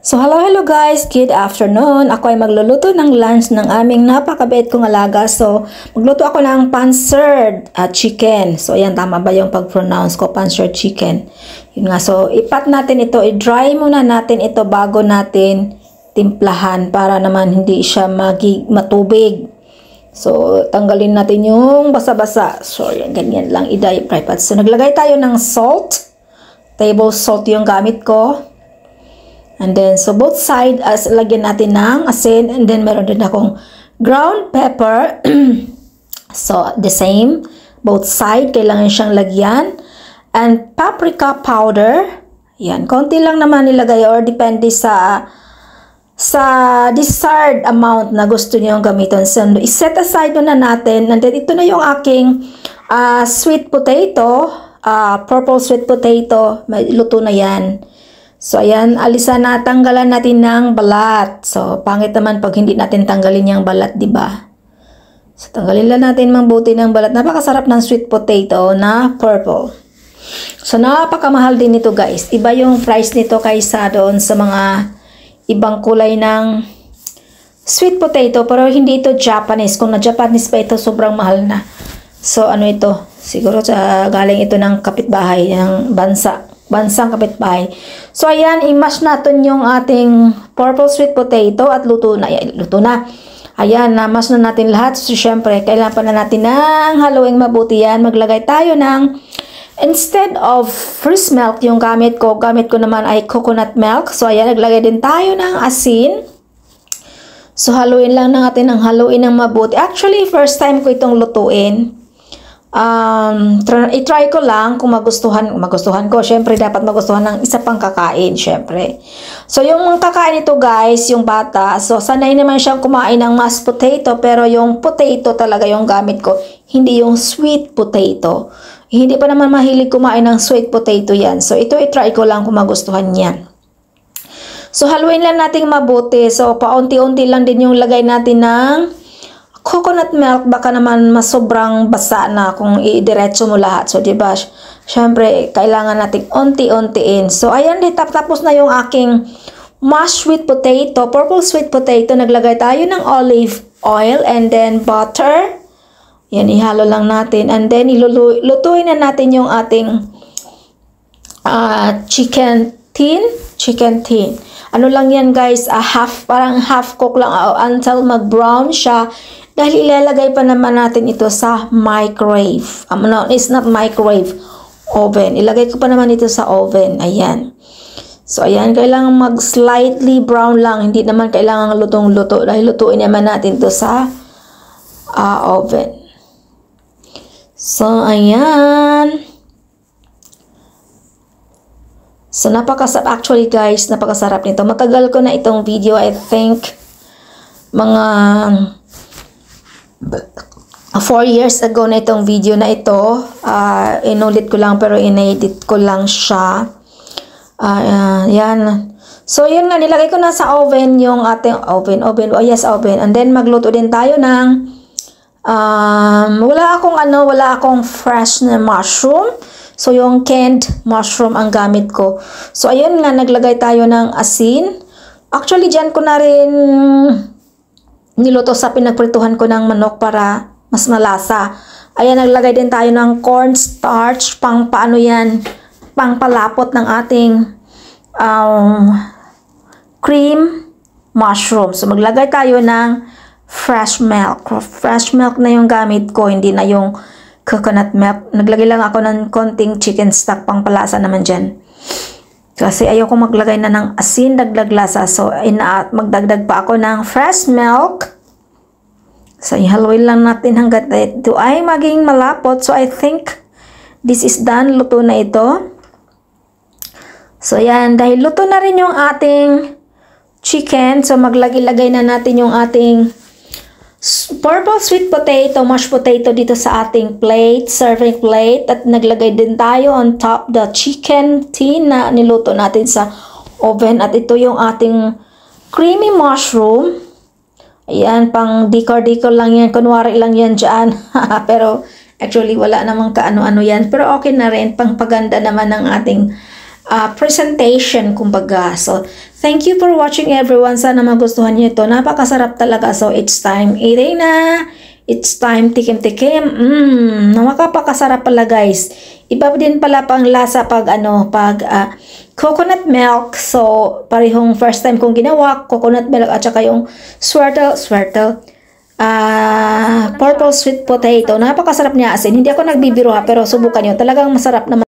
So hello guys, good afternoon. Ako ay magluluto ng lunch ng aming napakabait kong alaga. So magluto ako ng pansered chicken. So ayan, tama ba yung pag-pronounce ko, pansered chicken? Yun nga, so ipat natin ito, i-dry muna natin ito bago natin timplahan para naman hindi siya matubig. So tanggalin natin yung basa-basa. So yan, ganyan lang i-dry. So naglagay tayo ng salt. Table salt yung gamit ko. And then, so both side, lagyan natin ng asin. And then, meron din akong ground pepper. So, the same. Both side, kailangan siyang lagyan. And paprika powder. Yan, konti lang naman nilagay or depende sa desired amount na gusto niyong gamitin. So, iset aside na natin. And then, ito na yung aking sweet potato. Purple sweet potato. May luto na yan. So, ayan, alisan na, tanggalan natin ng balat. So, pangit naman pag hindi natin tanggalin yung balat, di ba? So, tanggalin lang natin mabuti ng balat. Napakasarap ng sweet potato na purple. So, napakamahal din ito, guys. Iba yung price nito kaysa doon sa mga ibang kulay ng sweet potato. Pero hindi ito Japanese. Kung na-Japanese pa ito, sobrang mahal na. So, ano ito? Siguro galing ito ng kapitbahay, ng bansang kapitbahay. So, ayan, i-mash natin yung ating purple sweet potato at luto na. Ayan, na-mash na natin lahat. So, syempre, kailangan pa na natin ng haluing mabuti yan. Maglagay tayo ng, instead of fresh milk, yung gamit ko naman ay coconut milk. So, ayan, naglagay din tayo ng asin. So, haluin lang natin ng haluin ng mabuti. Actually, first time ko itong lutuin. I-try ko lang kung magustuhan ko. Syempre, dapat magustuhan ng isa pang kakain, syempre. So, yung kakain ito, guys, yung bata, so, sanay naman siyang kumain ng mashed potato, pero yung potato talaga yung gamit ko, hindi yung sweet potato. Hindi pa naman mahilig kumain ng sweet potato yan. So, ito, i-try ko lang kung magustuhan niyan. So, haluin lang natin mabuti. So, paunti-unti lang din yung lagay natin ng coconut milk, baka naman mas sobrang basa na kung i-diretso mo lahat. So, diba, syempre, kailangan natin unti-untiin. So, ayan, tapos na yung aking mashed sweet potato, purple sweet potato. Naglagay tayo ng olive oil and then butter. Yan, ihalo lang natin. And then, lutuin na natin yung ating chicken tin. Ano lang yan, guys, parang half cook lang until mag-brown siya. Dahil ilalagay pa naman natin ito sa microwave. No, it's not microwave. Oven. Ilagay ko pa naman ito sa oven. Ayan. So, ayan. Kailangan mag-slightly brown lang. Hindi naman kailangan lutong-luto. Dahil lutuin naman natin ito sa oven. So, ayan. So, napakasarap. Actually, guys, napakasarap nito. Matagal ko na itong video. I think, mga 4 years ago na itong video na ito. Inulit ko lang pero inedit ko lang siya. Yan. So, yun nga. Nilagay ko na sa oven yung ating oven. Oh, yes, oven. And then, magluto din tayo ng wala akong fresh na mushroom. So, yung canned mushroom ang gamit ko. So, ayun nga. Naglagay tayo ng asin. Actually, dyan ko na rin niluto sa pinagprituhan ko ng manok para mas malasa. Ayan, naglagay din tayo ng cornstarch, pang palapot ng ating cream mushroom. So, maglagay tayo ng fresh milk. Fresh milk na yung gamit ko, hindi na yung coconut milk. Naglagay lang ako ng konting chicken stock, pang palasa naman dyan. Kasi ayoko maglagay na ng asin, dagdag lasa. So, magdagdag pa ako ng fresh milk. So, ihaluin lang natin hanggat ito ay maging malapot. So, I think this is done. Luto na ito. So, yan. Dahil luto na rin yung ating chicken. So, maglagay na natin yung ating purple sweet potato, mashed potato dito sa ating plate, serving plate. At naglagay din tayo on top the chicken tin na niluto natin sa oven. At ito yung ating creamy mushroom. Ayan, pang decor lang yan. Kunwari lang yan dyan. Pero actually wala namang kaano-ano yan. Pero okay na rin. Pang paganda naman ng ating presentation, kumbaga. So, Thank you for watching everyone. Sana magustuhan niyo ito. Napakasarap talaga. So, it's time eating na. It's time tikim-tikim. Napakasarap pala guys. Iba din pala pang lasa pag coconut milk. So, parehong first time kong ginawa. Coconut milk at saka yung purple sweet potato. Napakasarap niya asin. Hindi ako nagbibiro ha, pero subukan niyo. Talagang masarap naman.